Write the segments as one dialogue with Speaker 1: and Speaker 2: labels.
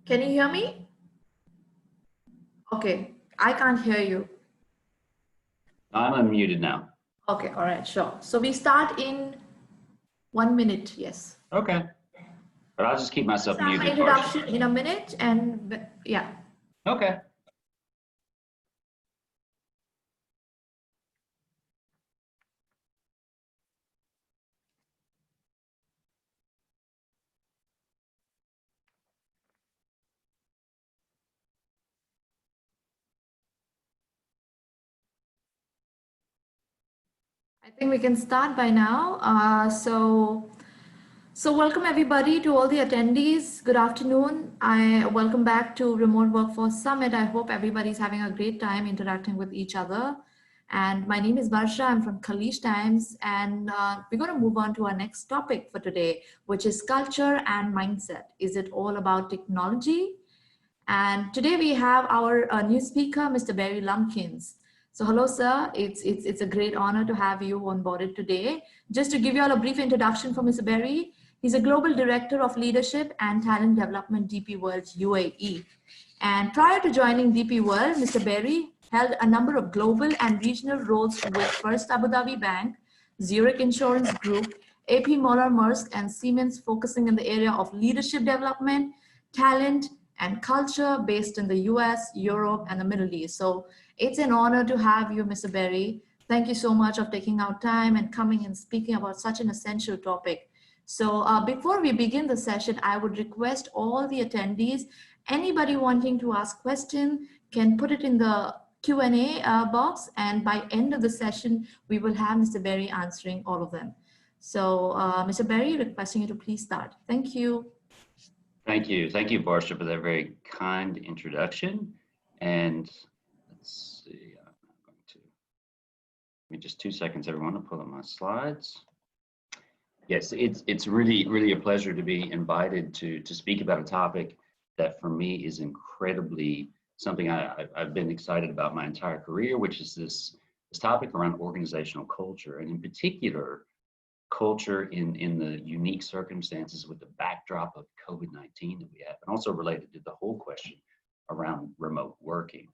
Speaker 1: Can you hear me? Okay, I can't hear you.
Speaker 2: I'm unmuted now.
Speaker 1: Okay, all right, sure. So we start in 1 minute, yes.
Speaker 2: Okay. But I'll just keep myself
Speaker 1: Start my
Speaker 2: muted
Speaker 1: introduction
Speaker 2: partially.
Speaker 1: in a minute and yeah.
Speaker 2: Okay.
Speaker 1: I think we can start by now. So welcome everybody to all the attendees. Good afternoon. I welcome back to Remote Workforce Summit. I hope everybody's having a great time interacting with each other. And my name is Varsha. I'm from Kalish Times, and we're going to move on to our next topic for today, which is culture and mindset. Is it all about technology? And today we have our new speaker, Mr. Barry Lumpkins. So hello, sir. It's a great honor to have you on board today. Just to give you all a brief introduction for Mr. Barry, he's a Global Director of Leadership and Talent Development, DP World UAE. And prior to joining DP World, Mr. Barry held a number of global and regional roles with First Abu Dhabi Bank, Zurich Insurance Group, AP Moller Maersk, and Siemens, focusing in the area of leadership development, talent, and culture based in the US, Europe, and the Middle East. So it's an honor to have you, Mr. Berry. Thank you so much for taking out time and coming and speaking about such an essential topic. So before we begin the session, I would request all the attendees, anybody wanting to ask question can put it in the Q&A box, and by end of the session, we will have Mr. Berry answering all of them. So Mr. Berry, requesting you to please start. Thank you.
Speaker 2: Thank you. Thank you, Varsha, for that very kind introduction. And let's see, I'm going to, give me just 2 seconds, everyone, to pull up my slides. Yes, it's really a pleasure to be invited to speak about a topic that for me is incredibly something I've been excited about my entire career, which is this topic around organizational culture, and in particular, culture in the unique circumstances with the backdrop of COVID-19 that we have, and also related to the whole question around remote working.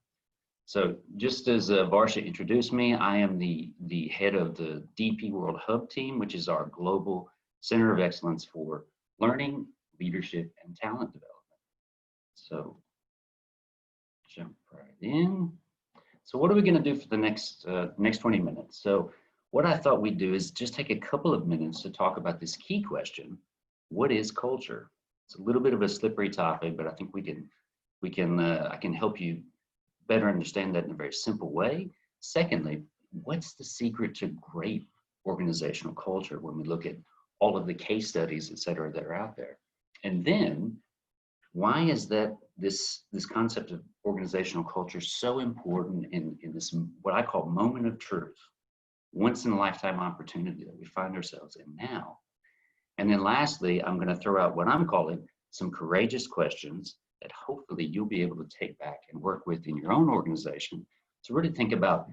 Speaker 2: So just as Varsha introduced me, I am the head of the DP World Hub team, which is our global center of excellence for learning, leadership, and talent development. So jump right in. So what are we going to do for the next 20 minutes? So what I thought we'd do is just take a couple of minutes to talk about this key question: what is culture? It's a little bit of a slippery topic, but I think I can help you better understand that in a very simple way. Secondly, what's the secret to great organizational culture when we look at all of the case studies, et cetera, that are out there? And then, why is that this concept of organizational culture so important in this, what I call moment of truth, once in a lifetime opportunity that we find ourselves in now? And then lastly, I'm going to throw out what I'm calling some courageous questions that hopefully you'll be able to take back and work with in your own organization to really think about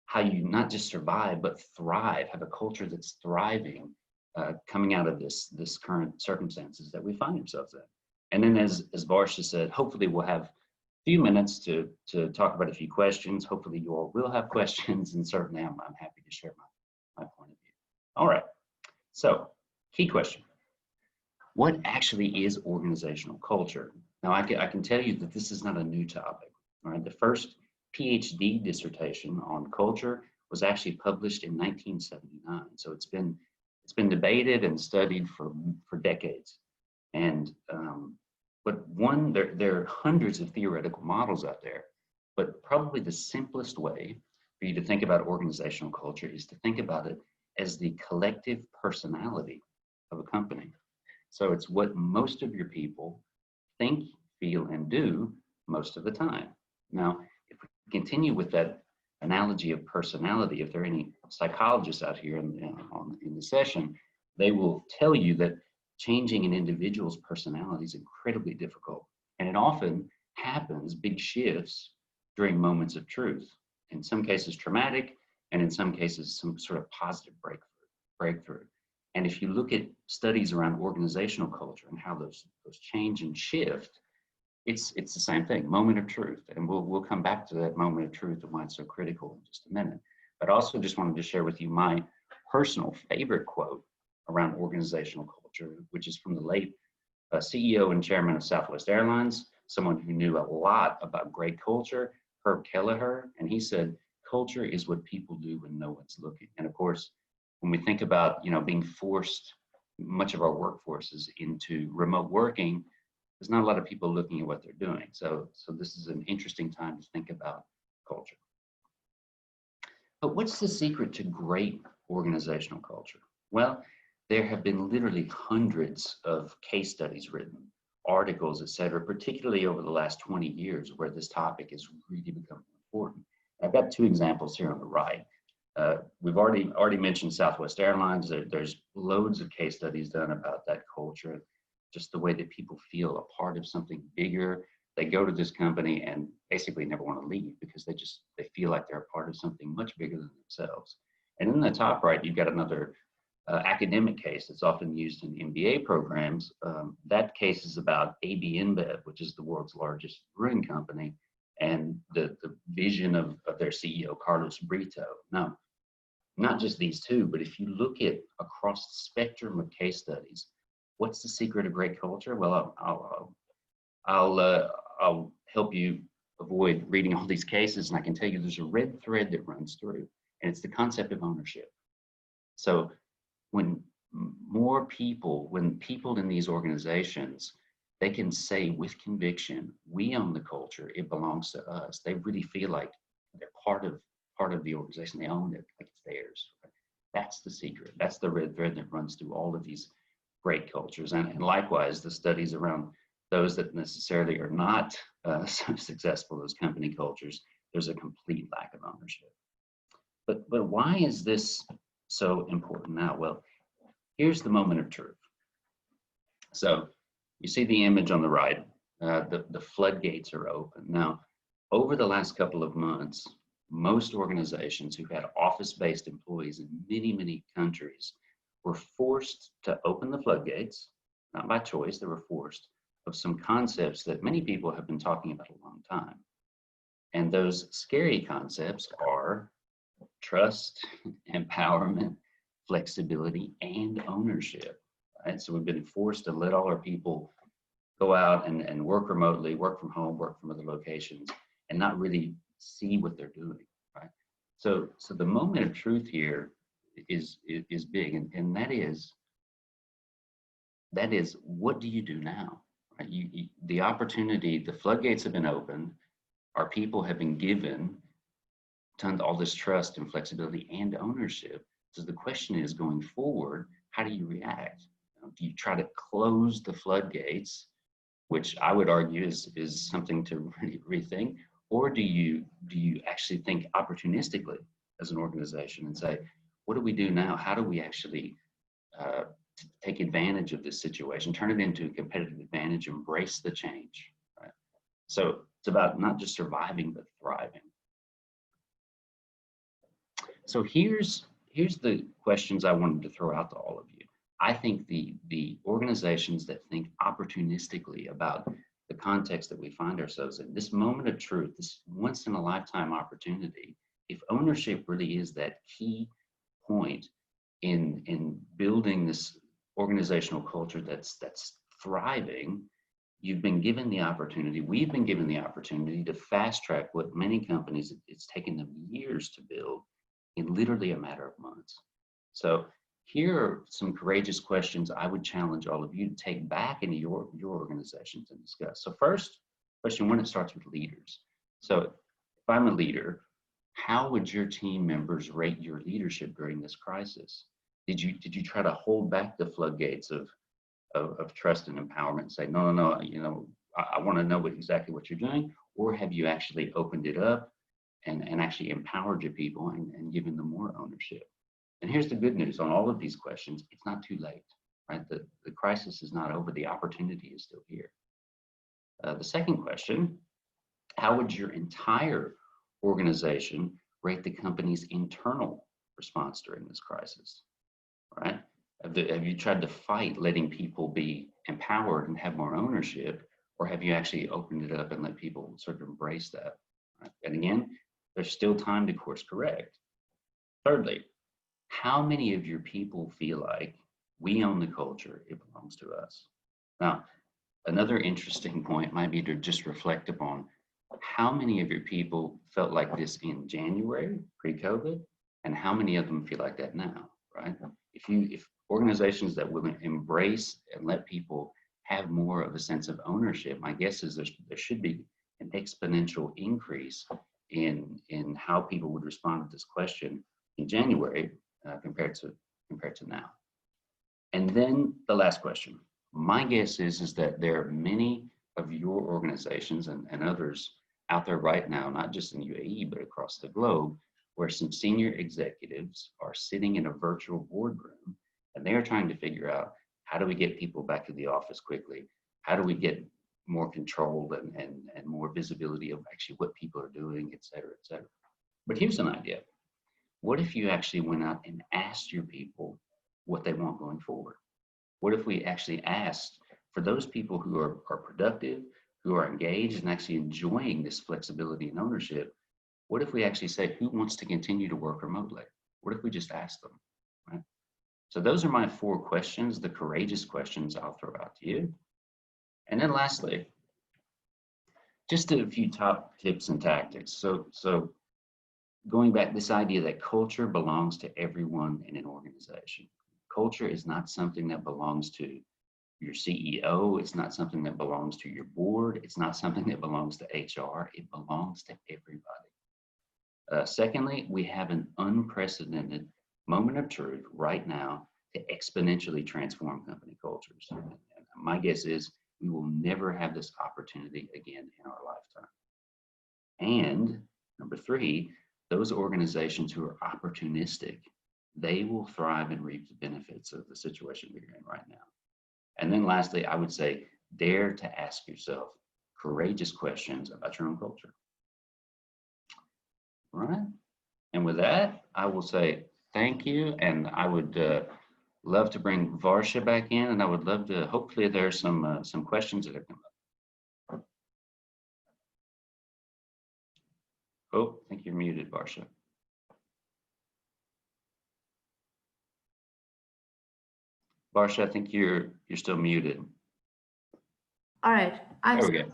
Speaker 2: how you not just survive, but thrive, have a culture that's thriving coming out of this current circumstances that we find ourselves in. And then as Varsha said, hopefully we'll have a few minutes to talk about a few questions. Hopefully you all will have questions, and certainly I'm happy to share my point of view. All right, so key question. What actually is organizational culture? Now I can tell you that this is not a new topic. All right, the first PhD dissertation on culture was actually published in 1979. So it's been debated and studied for decades. And but there are hundreds of theoretical models out there, but probably the simplest way for you to think about organizational culture is to think about it as the collective personality of a company. So it's what most of your people think, feel, and do most of the time. Now, if we continue with that analogy of personality, if there are any psychologists out here in the session, they will tell you that changing an individual's personality is incredibly difficult. And it often happens, big shifts, during moments of truth. In some cases traumatic, and in some cases some sort of positive breakthrough. And if you look at studies around organizational culture and how those change and shift, it's the same thing, moment of truth. And we'll come back to that moment of truth and why it's so critical in just a minute. But I also just wanted to share with you my personal favorite quote around organizational culture, which is from the late CEO and chairman of Southwest Airlines, someone who knew a lot about great culture, Herb Kelleher. And he said, culture is what people do when no one's looking. And of course, when we think about, being forced, much of our workforce is into remote working, there's not a lot of people looking at what they're doing. So this is an interesting time to think about culture. But what's the secret to great organizational culture? Well, there have been literally hundreds of case studies written, articles, et cetera, particularly over the last 20 years where this topic has really become important. I've got two examples here on the right. We've already mentioned Southwest Airlines. There's loads of case studies done about that culture, just the way that people feel a part of something bigger. They go to this company and basically never want to leave because they feel like they're a part of something much bigger than themselves. And in the top right, you've got another academic case that's often used in MBA programs. That case is about AB InBev, which is the world's largest brewing company, and the vision of their CEO, Carlos Brito. Now, not just these two, but if you look at across the spectrum of case studies, what's the secret of great culture? Well, I'll help you avoid reading all these cases, and I can tell you there's a red thread that runs through, and it's the concept of ownership. So when people in these organizations, they can say with conviction, we own the culture, it belongs to us. They really feel like they're part of the organization. They own it like it's theirs. That's the secret. That's the red thread that runs through all of these great cultures. And likewise, the studies around those that necessarily are not so successful as company cultures, there's a complete lack of ownership. But why is this so important now? Well, here's the moment of truth. So you see the image on the right, the floodgates are open. Now, over the last couple of months, most organizations who've had office-based employees in many, many countries were forced to open the floodgates, not by choice, they were forced, of some concepts that many people have been talking about a long time. And those scary concepts are trust, empowerment, flexibility, and ownership. Right? So we've been forced to let all our people go out and work remotely, work from home, work from other locations, and not really see what they're doing. Right? So the moment of truth here is big, and that is what do you do now? Right? The opportunity, the floodgates have been opened, our people have been given all this trust and flexibility and ownership. So the question is, going forward, how do you react? Do you try to close the floodgates, which I would argue is something to really rethink, or do you actually think opportunistically as an organization and say, what do we do now? How do we actually take advantage of this situation, turn it into a competitive advantage, embrace the change? Right? So it's about not just surviving, but thriving. So here's the questions I wanted to throw out to all of you. I think the organizations that think opportunistically about the context that we find ourselves in, this moment of truth, this once in a lifetime opportunity, if ownership really is that key point in building this organizational culture that's thriving, you've been given the opportunity, we've been given the opportunity to fast track what many companies, it's taken them years to build in literally a matter of months. So here are some courageous questions I would challenge all of you to take back into your organizations and discuss. So first, question one, it starts with leaders. So if I'm a leader, how would your team members rate your leadership during this crisis? Did you try to hold back the floodgates of trust and empowerment and say, no, I want to know exactly what you're doing? Or have you actually opened it up and actually empowered your people and given them more ownership? And here's the good news on all of these questions, it's not too late, right? The crisis is not over, the opportunity is still here. The second question, how would your entire organization rate the company's internal response during this crisis, right? Have you tried to fight letting people be empowered and have more ownership? Or have you actually opened it up and let people sort of embrace that? Right? And again, there's still time to course correct. Thirdly, how many of your people feel like we own the culture, it belongs to us? Now, another interesting point might be to just reflect upon how many of your people felt like this in January, pre-COVID, and how many of them feel like that now, right? If organizations that will embrace and let people have more of a sense of ownership, my guess is there should be an exponential increase in how people would respond to this question in January compared to now. And then the last question. My guess is that there are many of your organizations and others out there right now, not just in UAE, but across the globe, where some senior executives are sitting in a virtual boardroom and they are trying to figure out, how do we get people back to the office quickly? How do we get more control and more visibility of actually what people are doing, et cetera, et cetera. But here's an idea. What if you actually went out and asked your people what they want going forward? What if we actually asked for those people who are productive, who are engaged and actually enjoying this flexibility and ownership? What if we actually say, who wants to continue to work remotely? What if we just ask them, right? So those are my 4 questions, the courageous questions I'll throw out to you. And then lastly, just a few top tips and tactics. So going back, this idea that culture belongs to everyone in an organization. Culture is not something that belongs to your CEO. It's not something that belongs to your board. It's not something that belongs to HR. It belongs to everybody. Secondly, we have an unprecedented moment of truth right now to exponentially transform company cultures. And my guess is we will never have this opportunity again in our lifetime. And number 3, those organizations who are opportunistic, they will thrive and reap the benefits of the situation we're in right now. And then lastly, I would say, dare to ask yourself courageous questions about your own culture. All right. And with that, I will say thank you. And I would love to bring Varsha back in, and I would love to, hopefully there are some questions that have come up. Oh, I think you're muted, Varsha. Varsha, I think you're still muted.
Speaker 1: All right.
Speaker 2: There we go.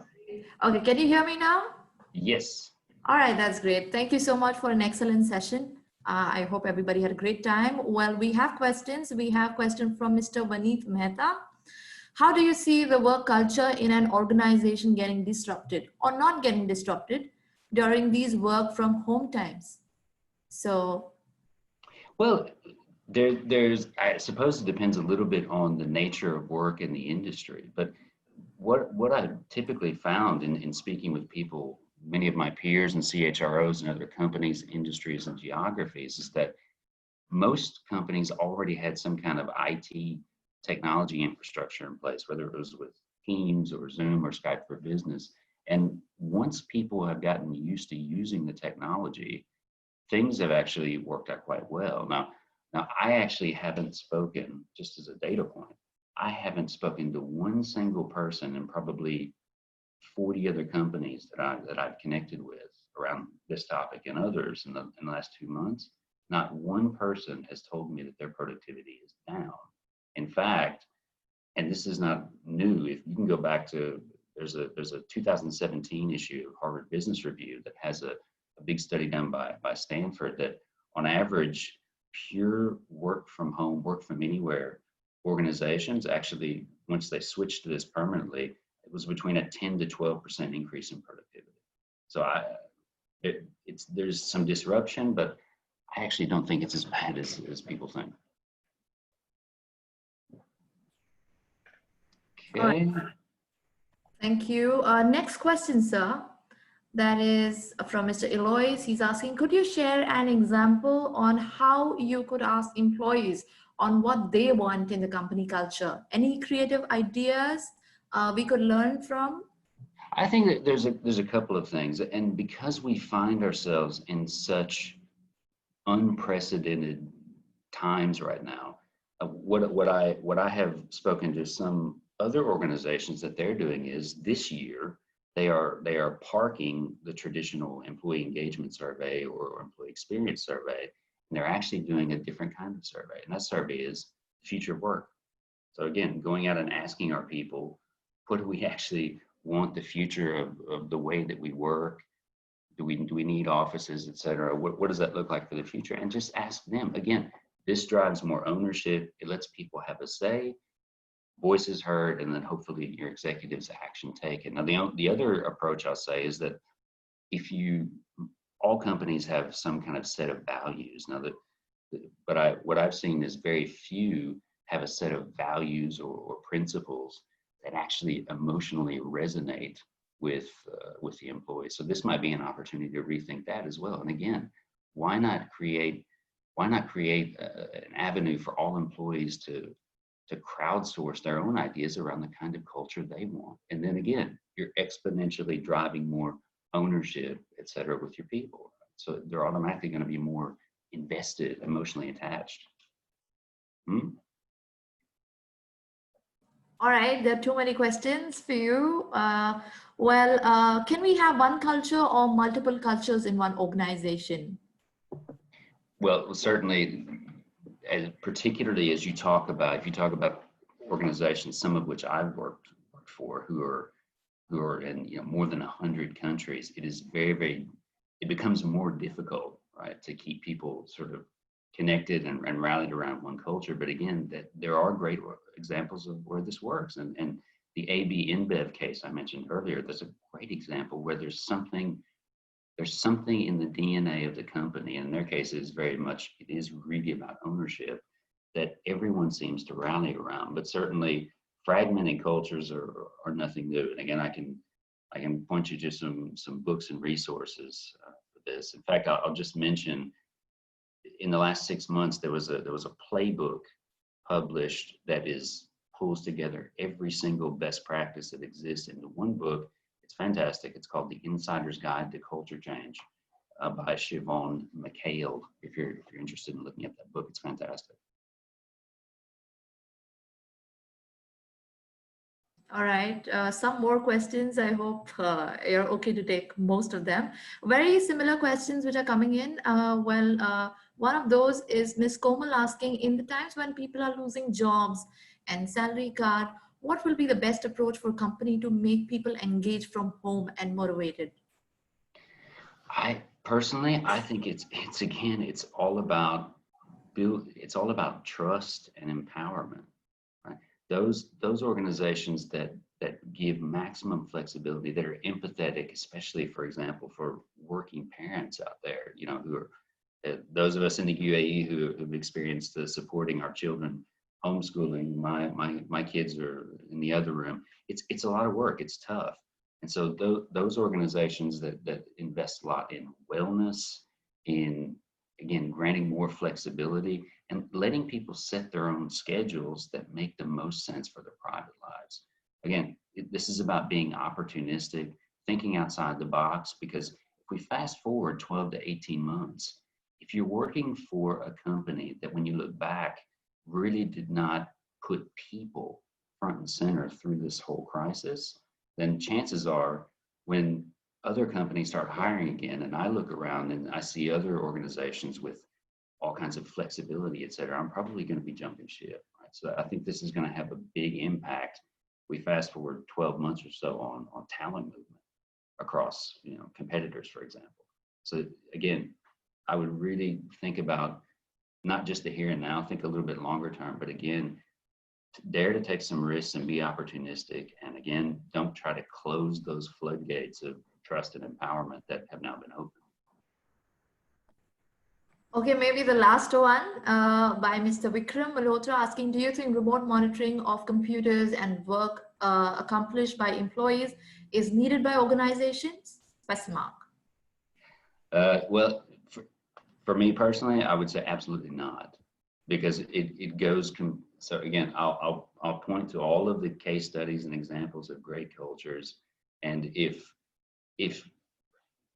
Speaker 1: Okay, can you hear me now?
Speaker 2: Yes.
Speaker 1: All right, that's great. Thank you so much for an excellent session. I hope everybody had a great time. Well, we have questions. We have question from Mr. Vaneet Mehta. How do you see the work culture in an organization getting disrupted or not getting disrupted during these work from home times? So,
Speaker 2: well, there's, I suppose it depends a little bit on the nature of work in the industry, but what I've typically found in speaking with people, many of my peers and CHROs and other companies, industries, and geographies, is that most companies already had some kind of IT technology infrastructure in place, whether it was with Teams or Zoom or Skype for Business. And once people have gotten used to using the technology, things have actually worked out quite well. Now I actually haven't spoken, just as a data point, I haven't spoken to one single person in probably 40 other companies that I've connected with around this topic and others in the last 2 months. Not one person has told me that their productivity is down. In fact, and this is not new, if you can go back to, there's a 2017 issue of Harvard Business Review that has a big study done by Stanford that on average, pure work from home, work from anywhere organizations actually, once they switched to this permanently, it was between a 10 to 12% increase in productivity. So there's some disruption, but I actually don't think it's as bad as people think. Okay.
Speaker 1: thank you. Next question, sir. That is from Mr. Eloise. He's asking, could you share an example on how you could ask employees on what they want in the company culture? Any creative ideas we could learn from?
Speaker 2: I think that there's a couple of things, and because we find ourselves in such unprecedented times right now, what I have spoken to some other organizations that they're doing is this year, they are parking the traditional employee engagement survey or employee experience survey, and they're actually doing a different kind of survey. And that survey is future work. So again, going out and asking our people, what do we actually want the future of the way that we work? Do we need offices, et cetera? What does that look like for the future? And just ask them. Again, this drives more ownership. It lets people have a say, voices heard, and then hopefully your executives action taken. Now, the other approach I'll say is that if all companies have some kind of set of values. Now, what I've seen is very few have a set of values or principles that actually emotionally resonate with the employees. So this might be an opportunity to rethink that as well. And again, why not create an avenue for all employees to crowdsource their own ideas around the kind of culture they want? And then again, you're exponentially driving more ownership, et cetera, with your people. So they're automatically going to be more invested, emotionally attached.
Speaker 1: All right, there are too many questions for you. Can we have one culture or multiple cultures in one organization?
Speaker 2: Well, certainly, particularly as you talk about, if you talk about organizations, some of which I've worked for, who are in more than 100 countries, it is it becomes more difficult, right, to keep people sort of connected and rallied around one culture. But again, that there are great examples of where this works, and the AB InBev case I mentioned earlier, that's a great example where there's something in the DNA of the company, and in their case it is really about ownership that everyone seems to rally around. But certainly fragmented cultures are nothing new. And again, I can point you to some books and resources for this. In fact, I'll just mention, in the last 6 months, there was a playbook published that pulls together every single best practice that exists into one book. It's fantastic. It's called The Insider's Guide to Culture Change by Siobhan McHale. If you're interested in looking at that book, it's fantastic.
Speaker 1: All right, some more questions. I hope you're okay to take most of them. Very similar questions which are coming in. One of those is Ms. Komal asking, in the times when people are losing jobs and salary cut, what will be the best approach for a company to make people engage from home and motivated?
Speaker 2: I think it's all about trust and empowerment. Right? Those organizations that give maximum flexibility, that are empathetic, especially, for example, for working parents out there, who are those of us in the UAE who have experienced supporting our children homeschooling. My kids are in the other room. It's a lot of work. It's tough. And so those organizations that invest a lot in wellness, in, again, granting more flexibility and letting people set their own schedules that make the most sense for their private lives. Again, this is about being opportunistic, thinking outside the box, because if we fast forward 12 to 18 months, if you're working for a company that, when you look back, really did not put people front and center through this whole crisis, then chances are, when other companies start hiring again, and I look around and I see other organizations with all kinds of flexibility, et cetera, I'm probably going to be jumping ship. Right? So I think this is going to have a big impact. We fast forward 12 months or so on talent movement across, competitors, for example. So again, I would really think about not just the here and now, think a little bit longer term, but again, dare to take some risks and be opportunistic. And again, don't try to close those floodgates of trust and empowerment that have now been opened.
Speaker 1: Okay, maybe the last one by Mr. Vikram Malhotra asking, do you think remote monitoring of computers and work accomplished by employees is needed by organizations? Question mark.
Speaker 2: Well, for me personally, I would say absolutely not, because it goes. So again, I'll point to all of the case studies and examples of great cultures, and if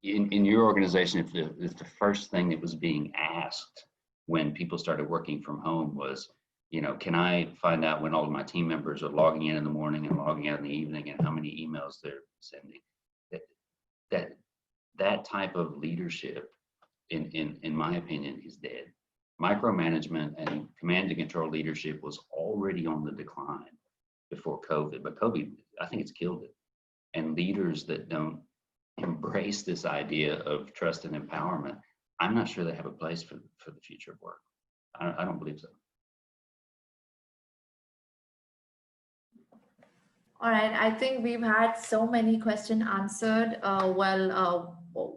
Speaker 2: in your organization, if the first thing that was being asked when people started working from home was, You know, can I find out when all of my team members are logging in the morning and logging out in the evening and how many emails they're sending? That type of leadership, in my opinion, is dead. Micromanagement and command and control leadership was already on the decline before COVID, but COVID, I think it's killed it. And leaders that don't embrace this idea of trust and empowerment, I'm not sure they have a place for the future of work. I don't believe so.
Speaker 1: All right, I think we've had so many questions answered.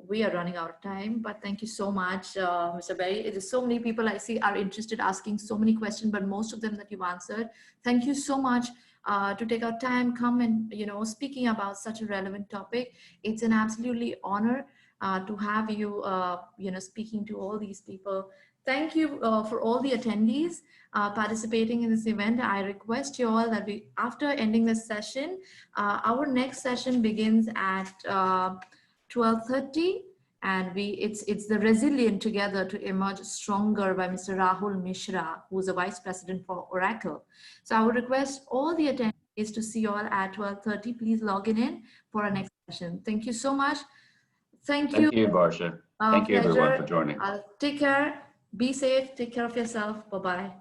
Speaker 1: We are running out of time, but thank you so much, Mr. Berry. It is so many people I see are interested, asking so many questions, but most of them that you've answered. Thank you so much to take our time, come and, speaking about such a relevant topic. It's an absolutely honor to have you, speaking to all these people. Thank you for all the attendees participating in this event. I request you all that after ending this session, our next session begins at 12:30, and it's the Resilient Together to Emerge Stronger by Mr. Rahul Mishra, who's a vice president for Oracle. So I would request all the attendees to see you all at 12:30. Please log in for our next session. Thank you so much. Thank you.
Speaker 2: Thank you, Barsha. Thank you, everyone, for joining.
Speaker 1: Take care. Be safe. Take care of yourself. Bye-bye.